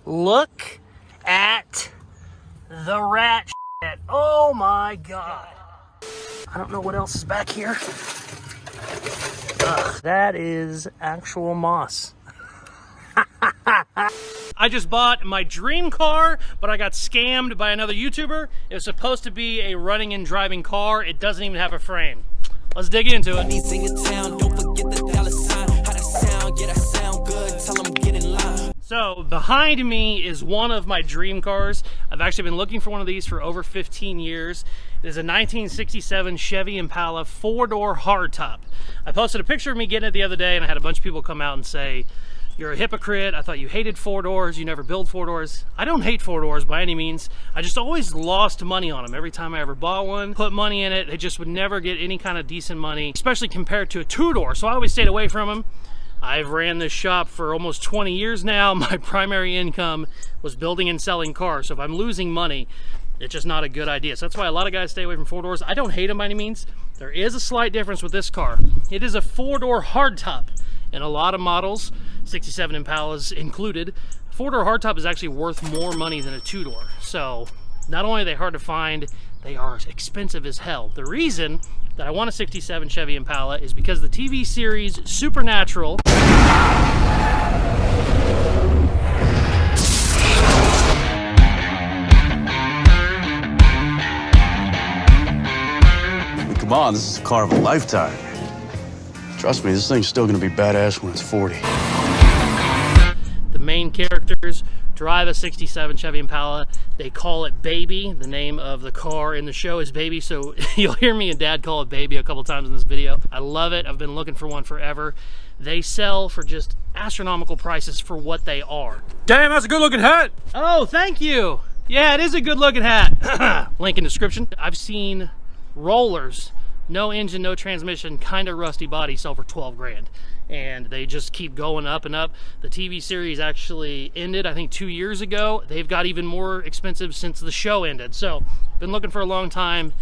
Look at the rat shit. Oh my God. I don't know what else is back here. Ugh, that is actual moss. I just bought my dream car, but I got scammed by another YouTuber. It was supposed to be a running and driving car. It doesn't even have a frame. Let's dig into it. So behind me is one of my dream cars. I've actually been looking for one of these for over 15 years. It is a 1967 Chevy Impala 4-door hardtop. I posted a picture of me getting it the other day, and I had a bunch of people come out and say, "You're a hypocrite. I thought you hated 4-doors. You never build 4-doors. I don't hate 4-doors by any means. I just always lost money on them. Every time I ever bought one, put money in it, they just would never get any kind of decent money, especially compared to a 2-door. So I always stayed away from them. I've ran this shop for almost 20 years now. My primary income was building and selling cars. So if I'm losing money, it's just not a good idea. So that's why a lot of guys stay away from 4-doors. I don't hate them by any means. There is a slight difference with this car. It is a 4-door hardtop. In a lot of models, 67 Impalas included, 4-door hardtop is actually worth more money than a 2-door. So not only are they hard to find, they are expensive as hell. The reason that I want a 67 Chevy Impala is because the TV series Supernatural Come on, this is the car of a lifetime. Trust me, this thing's still gonna be badass when it's 40. The main characters drive a 67 Chevy Impala. They call it Baby. The name of the car in the show is Baby, so you'll hear me and Dad call it Baby a couple times in this video. I love it. I've been looking for one forever. They sell for just astronomical prices for what they are. Damn, that's a good looking hat. Oh, thank you. Yeah, it is a good looking hat. Link in description. I've seen rollers, no engine, no transmission, kind of rusty body, sell for 12 grand. And they just keep going up and up. The TV series actually ended, I think, 2 years ago. They've got even more expensive since the show ended. So, been looking for a long time.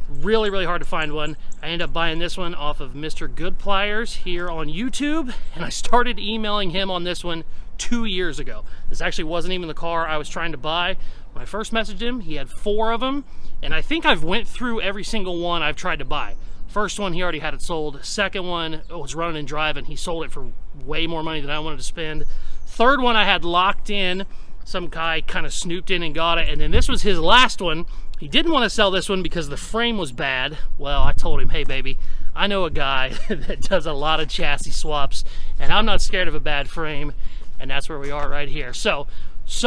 Really, really hard to find one. I ended up buying this one off of Mr. Good Pliers here on YouTube. And I started emailing him on this one 2 years ago. This actually wasn't even the car I was trying to buy. When I first messaged him, he had 4 of them. And I think I've went through every single one I've tried to buy. First one, he already had it sold. Second one was running and driving. He sold it for way more money than I wanted to spend. Third one I had locked in. Some guy kind of snooped in and got it. And then this was his last one. He didn't want to sell this one because the frame was bad. Well, I told him, hey baby, I know a guy that does a lot of chassis swaps and I'm not scared of a bad frame. And that's where we are right here. So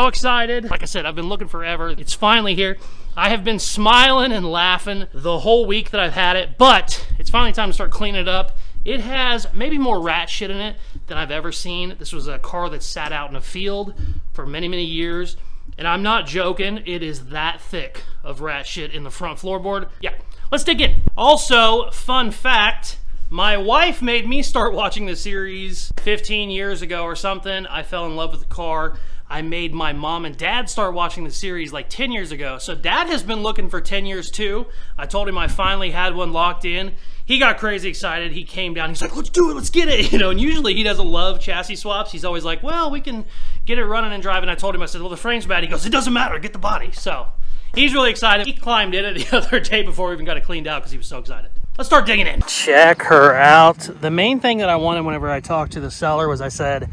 excited. Like I said, I've been looking forever. It's finally here. I have been smiling and laughing the whole week that I've had it, but it's finally time to start cleaning it up. It has maybe more rat shit in it than I've ever seen. This was a car that sat out in a field for many, many years, and I'm not joking. It is that thick of rat shit in the front floorboard. Yeah, let's dig in. Also, fun fact, my wife made me start watching the series 15 years ago or something. I fell in love with the car. I made my mom and dad start watching the series like 10 years ago. So dad has been looking for 10 years too. I told him I finally had one locked in. He got crazy excited. He came down. He's like, let's do it. Let's get it. You know, and usually he doesn't love chassis swaps. He's always like, well, we can get it running and driving. I told him, I said, well, the frame's bad. He goes, it doesn't matter. Get the body. So he's really excited. He climbed in it the other day before we even got it cleaned out because he was so excited. Let's start digging in. Check her out. The main thing that I wanted whenever I talked to the seller was I said,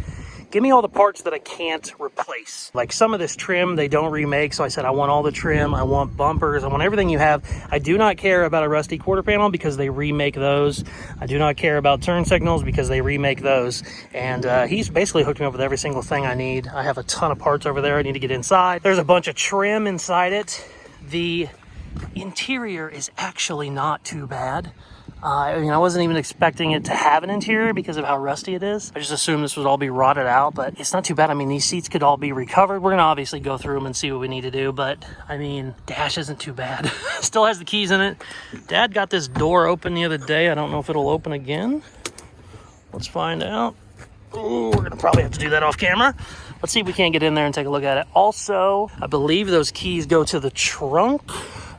give me all the parts that I can't replace. Like some of this trim, they don't remake. So I said, I want all the trim. I want bumpers. I want everything you have. I do not care about a rusty quarter panel because they remake those. I do not care about turn signals because they remake those. And he's basically hooked me up with every single thing I need. I have a ton of parts over there I need to get inside. There's a bunch of trim inside it. The interior is actually not too bad. I mean, I wasn't even expecting it to have an interior because of how rusty it is. I just assumed this would all be rotted out, but it's not too bad. I mean, these seats could all be recovered. We're going to obviously go through them and see what we need to do, but I mean, dash isn't too bad. Still has the keys in it. Dad got this door open the other day. I don't know if it'll open again. Let's find out. Ooh, we're going to probably have to do that off camera. Let's see if we can't get in there and take a look at it. Also, I believe those keys go to the trunk,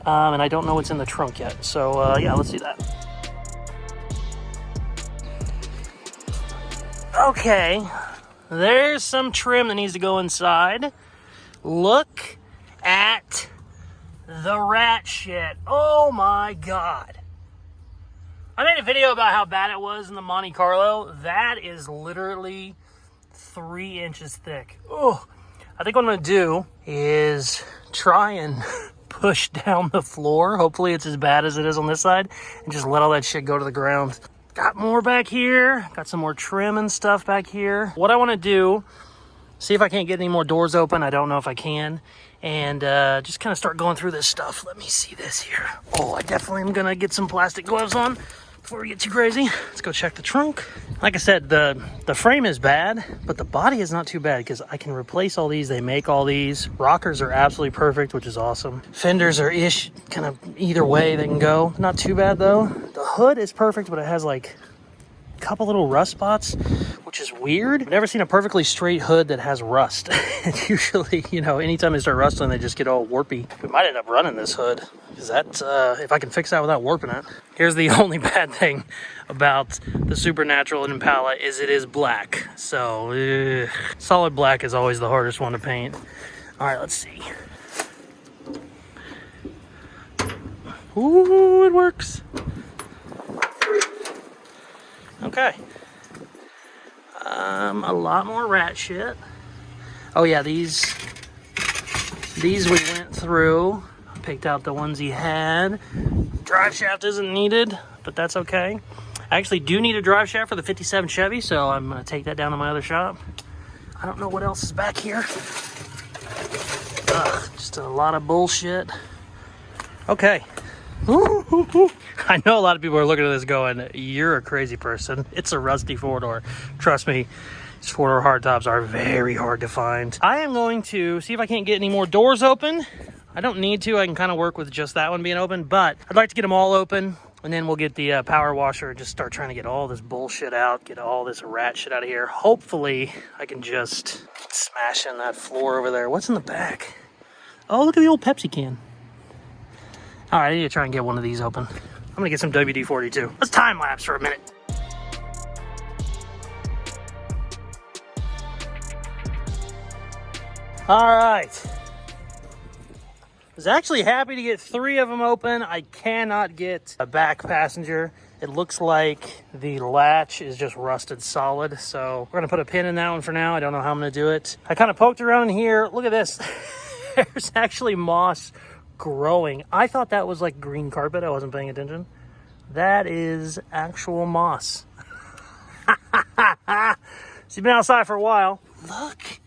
and I don't know what's in the trunk yet. So, yeah, let's do that. Okay, there's some trim that needs to go inside. Look at the rat shit. Oh my God. I made a video about how bad it was in the Monte Carlo. That is literally 3 inches thick. Oh, I think what I'm gonna do is try and push down the floor. Hopefully it's as bad as it is on this side, and just let all that shit go to the ground. Got more back here. Got some more trim and stuff back here. What I want to do, see if I can't get any more doors open. I don't know if I can. And just kind of start going through this stuff. Let me see this here. Oh, I definitely am gonna get some plastic gloves on before we get too crazy. Let's go check the trunk. Like I said, the frame is bad, but the body is not too bad because I can replace all these. They make all these. Rockers are absolutely perfect, which is awesome. Fenders are ish, kind of either way they can go. Not too bad though. The hood is perfect, but it has like a couple little rust spots, which is weird. I've never seen a perfectly straight hood that has rust. Usually, you know, anytime they start rusting, they just get all warpy. We might end up running this hood, because that, if I can fix that without warping it. Here's the only bad thing about the Supernatural Impala is it is black. So, solid black is always the hardest one to paint. All right, let's see. Ooh, it works. Okay. A lot more rat shit. Oh yeah, these we went through, picked out the ones he had. Drive shaft isn't needed, but that's okay. I actually do need a drive shaft for the 57 Chevy, so I'm gonna take that down to my other shop. I don't know what else is back here. Ugh, just a lot of bullshit. Okay. I know a lot of people are looking at this going, you're a crazy person. It's a rusty 4-door. Trust me, these 4-door hardtops are very hard to find. I am going to see if I can't get any more doors open. I don't need to. I can kind of work with just that one being open, but I'd like to get them all open, and then we'll get the power washer and just start trying to get all this bullshit out, get all this rat shit out of here. Hopefully, I can just smash in that floor over there. What's in the back? Oh, look at the old Pepsi can. All right, I need to try and get one of these open. I'm gonna get some WD-40 too. Let's time lapse for a minute. All right. Was actually happy to get 3 of them open. I cannot get a back passenger. It looks like the latch is just rusted solid. So we're gonna put a pin in that one for now. I don't know how I'm gonna do it. I kind of poked around in here. Look at this. There's actually moss growing. I thought that was like green carpet. I wasn't paying attention. That is actual moss. So you've been outside for a while. Look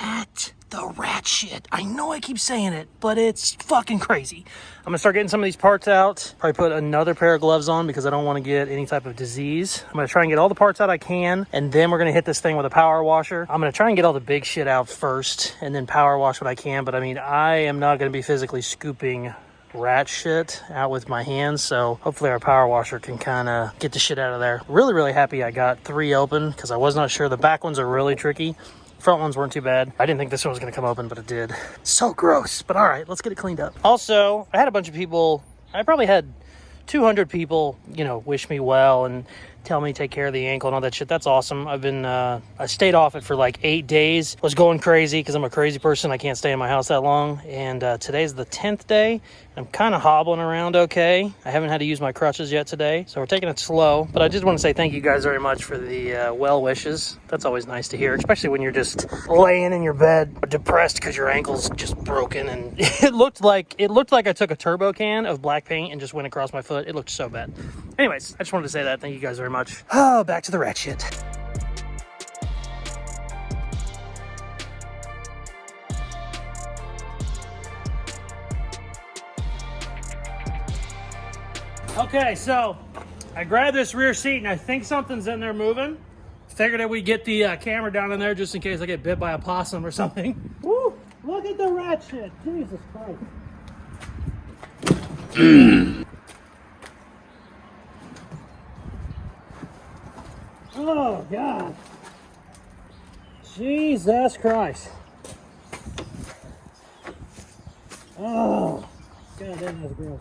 at the rat shit. I know I keep saying it, but it's fucking crazy. I'm gonna start getting some of these parts out. Probably put another pair of gloves on because I don't want to get any type of disease. I'm gonna try and get all the parts out I can, and then we're gonna hit this thing with a power washer. I'm gonna try and get all the big shit out first, and then power wash what I can. But I mean, I am not gonna be physically scooping rat shit out with my hands, so hopefully our power washer can kind of get the shit out of there. Really happy I got 3 open because I was not sure. The back ones are really tricky. Front ones weren't too bad. I didn't think this one was gonna come open, but it did. So gross, but all right, let's get it cleaned up. Also, I had a bunch of people, I probably had 200 people, you know, wish me well and tell me to take care of the ankle and all that shit. That's awesome. I've been, I stayed off it for like 8 days. Was going crazy because I'm a crazy person. I can't stay in my house that long. And today's the 10th day. I'm kind of hobbling around okay. I haven't had to use my crutches yet today, so we're taking it slow. But I just want to say thank you guys very much for the well wishes. That's always nice to hear, especially when you're just laying in your bed depressed because your ankle's just broken. And it looked like I took a turbo can of black paint and just went across my foot. It looked so bad. Anyways, I just wanted to say that. Thank you guys very much. Oh, back to the rat shit. Okay, so I grabbed this rear seat and I think something's in there moving. Figured that we'd get the camera down in there just in case I get bit by a possum or something. Woo! Look at the rat shit. Jesus Christ. Oh, God. Jesus Christ. Oh, God, that was gross.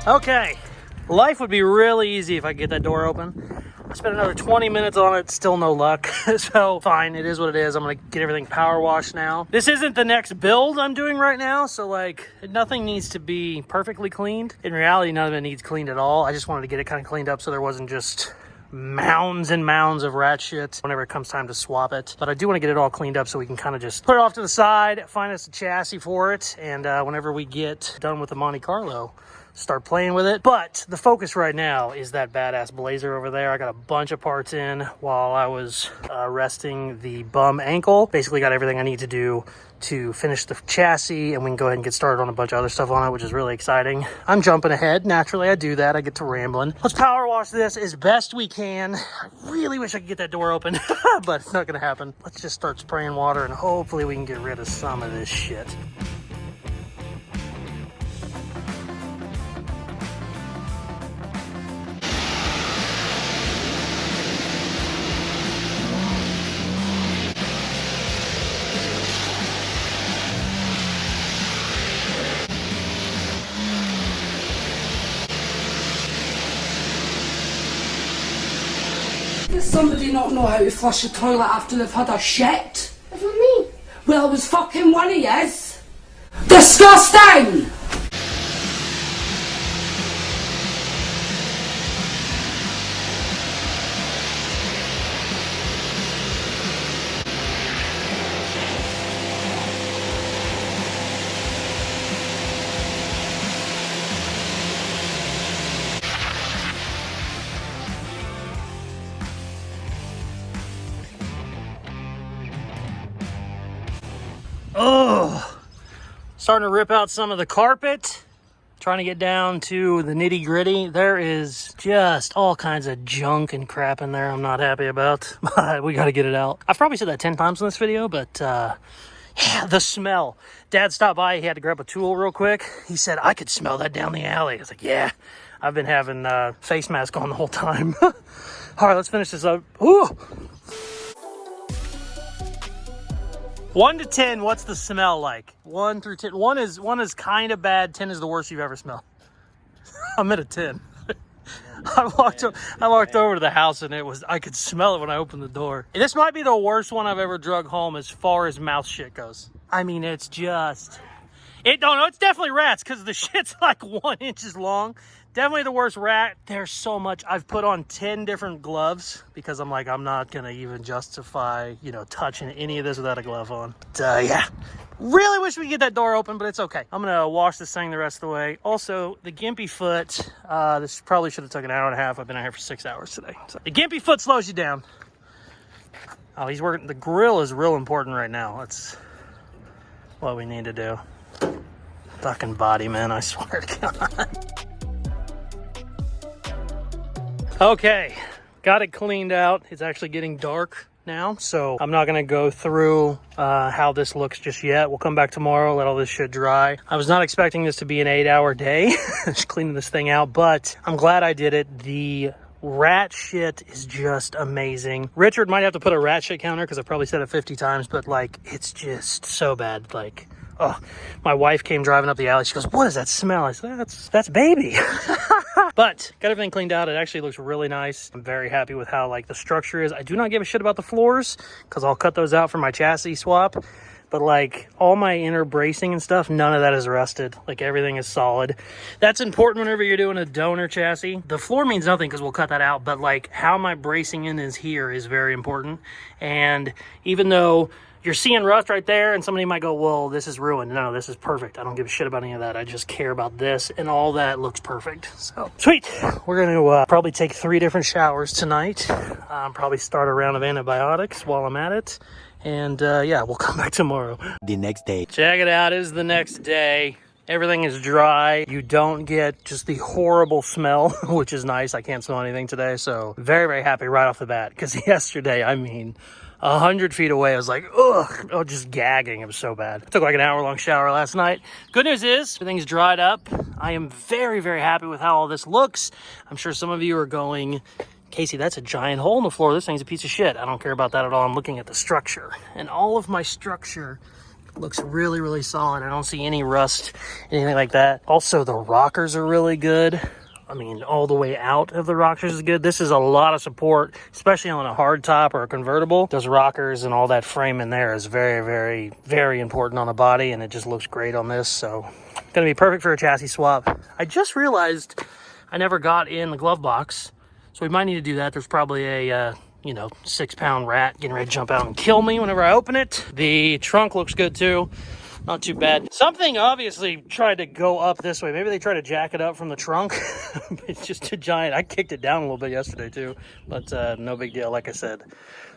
Okay, life would be really easy if I could get that door open. I spent another 20 minutes on it, still no luck. So fine, it is what it is. I'm gonna get everything power washed now. This isn't the next build I'm doing right now, so like nothing needs to be perfectly cleaned. In reality, none of it needs cleaned at all. I just wanted to get it kind of cleaned up so there wasn't just mounds and mounds of rat shit whenever it comes time to swap it. But I do want to get it all cleaned up so we can kind of just put it off to the side, find us a chassis for it, and whenever we get done with the Monte Carlo, start playing with it. But the focus right now is that badass Blazer over there. I got a bunch of parts in while I was resting the bum ankle. Basically got everything I need to do to finish the chassis, and we can go ahead and get started on a bunch of other stuff on it, which is really exciting. I'm jumping ahead. Naturally, I do that. I get to rambling. Let's power wash this as best we can. I really wish I could get that door open, but it's not gonna happen. Let's just start spraying water and hopefully we can get rid of some of this shit. Does somebody not know how to flush a toilet after they've had a shit? That's not me. Well, it was fucking one of yous. Disgusting! Oh, starting to rip out some of the carpet, trying to get down to the nitty gritty. There is just all kinds of junk and crap in there I'm not happy about, but we got to get it out. I've probably said that 10 times in this video, but yeah, the smell. Dad stopped by, he had to grab a tool real quick. He said, I could smell that down the alley. I was like, yeah, I've been having face mask on the whole time. All right, let's finish this up. Ooh. 1 to 10, what's the smell like? 1 through 10. 1 is kind of bad. 10 is the worst you've ever smelled. I'm at a 10. I walked over to the house and I could smell it when I opened the door. This might be the worst one I've ever drug home as far as mouth shit goes. I mean, it's just, it's definitely rats because the shit's like 1 inch long. Definitely the worst rat. There's so much. I've put on 10 different gloves because I'm like, I'm not going to even justify, touching any of this without a glove on. But, yeah. Really wish we could get that door open, but it's okay. I'm going to wash this thing the rest of the way. Also, the gimpy foot, this probably should have taken an hour and a half. I've been out here for 6 hours today. So, the gimpy foot slows you down. Oh, he's working. The grill is real important right now. That's what we need to do. Fucking body, man, I swear to God. Okay, got it cleaned out. It's actually getting dark now, so I'm not gonna go through how this looks just yet. We'll come back tomorrow, let all this shit dry. I was not expecting this to be an 8-hour day, just cleaning this thing out, but I'm glad I did it. The rat shit is just amazing. Richard might have to put a rat shit counter because I probably said it 50 times, but like, it's just so bad. Like, oh, my wife came driving up the alley. She goes, what is that smell? I said, that's baby. But got everything cleaned out. It actually looks really nice. I'm very happy with how like the structure is. I do not give a shit about the floors because I'll cut those out for my chassis swap. But like all my inner bracing and stuff, none of that is rusted. Like everything is solid. That's important whenever you're doing a donor chassis. The floor means nothing because we'll cut that out. But like how my bracing in is here is very important. And even though you're seeing rust right there and somebody might go, well, this is ruined. No, this is perfect. I don't give a shit about any of that. I just care about this, and all that looks perfect. So sweet. We're going to probably take 3 different showers tonight. Probably start a round of antibiotics while I'm at it. And yeah, we'll come back tomorrow. The next day. Check it out. It is the next day. Everything is dry. You don't get just the horrible smell, which is nice. I can't smell anything today. So very, very happy right off the bat. Because yesterday, I mean, 100 feet away, I was like, ugh, oh, just gagging. It was so bad. Took like an hour-long shower last night. Good news is, everything's dried up. I am very, very happy with how all this looks. I'm sure some of you are going, Casey, that's a giant hole in the floor. This thing's a piece of shit. I don't care about that at all. I'm looking at the structure. And all of my structure Looks really, really solid. I don't see any rust, anything like that. Also, the rockers are really good. I mean, all the way out of the rockers is good. This is a lot of support, especially on a hardtop or a convertible. Those rockers and all that frame in there is very, very, very important on a body, and it just looks great on this. So, gonna be perfect for a chassis swap. I just realized I never got in the glove box, so we might need to do that. There's probably a, 6-pound rat getting ready to jump out and kill me whenever I open it. The trunk looks good too. Not too bad. Something obviously tried to go up this way. Maybe they tried to jack it up from the trunk. It's just a giant. I kicked it down a little bit yesterday too, but no big deal. Like I said,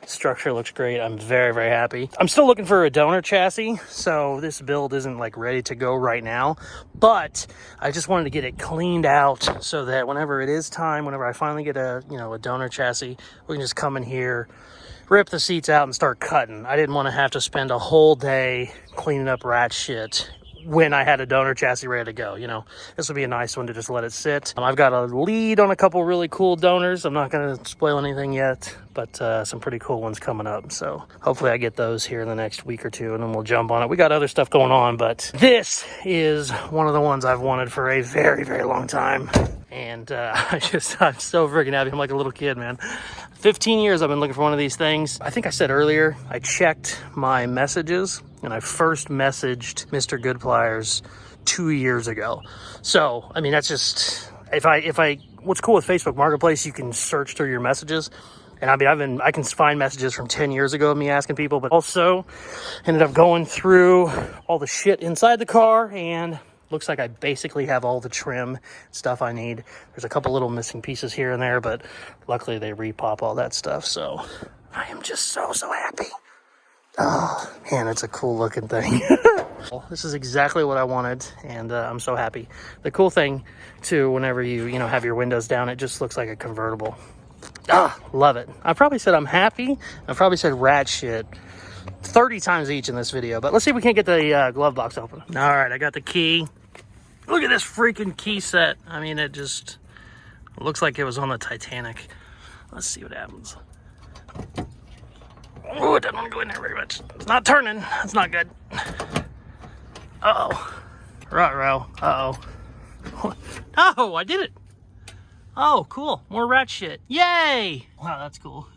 structure looks great. I'm very, very happy. I'm still looking for a donor chassis, so this build isn't like ready to go right now, but I just wanted to get it cleaned out so that whenever it is time, whenever I finally get a donor chassis, we can just come in here, rip the seats out and start cutting. I didn't want to have to spend a whole day cleaning up rat shit when I had a donor chassis ready to go. This would be a nice one to just let it sit. I've got a lead on a couple really cool donors. I'm not going to spoil anything yet, but some pretty cool ones coming up. So hopefully I get those here in the next week or two, and then we'll jump on it. We got other stuff going on, but this is one of the ones I've wanted for a very, very long time. And I'm so freaking happy. I'm like a little kid, man. 15 years I've been looking for one of these things. I think I said earlier, I checked my messages, and I first messaged Mr. Good Pliers 2 years ago. So, I mean, that's just, what's cool with Facebook Marketplace, you can search through your messages. And I mean, I can find messages from 10 years ago of me asking people, but also ended up going through all the shit inside the car, and looks like I basically have all the trim stuff I need. There's a couple little missing pieces here and there, but luckily they repop all that stuff. So I am just so happy. Oh, man, it's a cool looking thing. This is exactly what I wanted, and I'm so happy. The cool thing, too, whenever you have your windows down, it just looks like a convertible. Love it. I probably said I'm happy. I probably said rat shit 30 times each in this video, but let's see if we can't get the glove box open. All right, I got the key. Look at this freaking key set. I mean, it just looks like it was on the Titanic. Let's see what happens. Oh, it doesn't want to go in there very much. It's not turning. That's not good. Uh-oh. Ruh-roh. Uh-oh. Oh, I did it. Oh, cool. More rat shit. Yay! Wow, that's cool.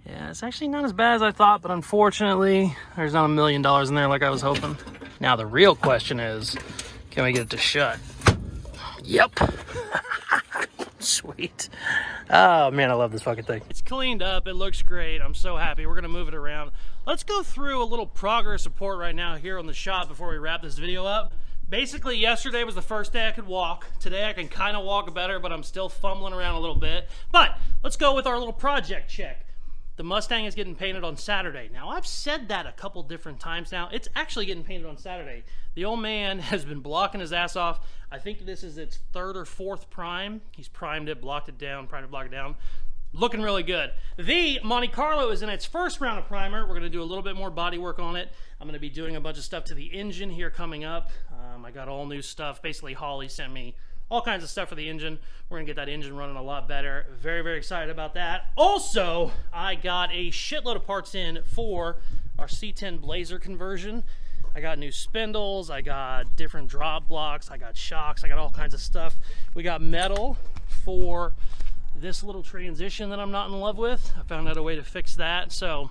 Yeah, it's actually not as bad as I thought, but unfortunately, there's not $1 million in there like I was hoping. Now, the real question is, can we get it to shut? Yep. Sweet. Oh, man, I love this fucking thing. It's cleaned up. It looks great. I'm so happy. We're going to move it around. Let's go through a little progress report right now here on the shop before we wrap this video up. Basically, yesterday was the first day I could walk. Today, I can kind of walk better, but I'm still fumbling around a little bit. But let's go with our little project check. The Mustang is getting painted on Saturday. Now, I've said that a couple different times now. It's actually getting painted on Saturday. The old man has been blocking his ass off. I think this is its 3rd or 4th prime. He's primed it, blocked it down, primed it, blocked it down. Looking really good. The Monte Carlo is in its 1st round of primer. We're going to do a little bit more body work on it. I'm going to be doing a bunch of stuff to the engine here coming up. I got all new stuff. Basically, Holly sent me all kinds of stuff for the engine. We're gonna get that engine running a lot better. Very, very excited about that. Also, I got a shitload of parts in for our C10 Blazer conversion. I got new spindles, I got different drop blocks, I got shocks, I got all kinds of stuff. We got metal for this little transition that I'm not in love with. I found out a way to fix that. So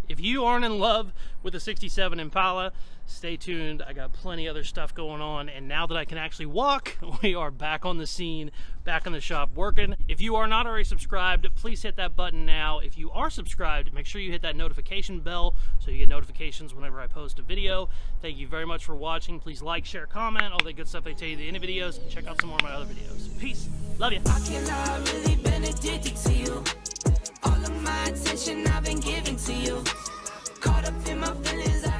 if you aren't in love with the 67 Impala, stay tuned. I got plenty other stuff going on, and now that I can actually walk, we are back on the scene, back in the shop working. If you are not already subscribed, please hit that button now. If you are subscribed, make sure you hit that notification bell so you get notifications whenever I post a video. Thank you very much for watching. Please like, share, comment, all the good stuff they tell you at the end of videos, and check out some more of my other videos. Peace. Love you. I cannot really been addicted to you. All of my attention I've been giving to you. Caught up in my feelings.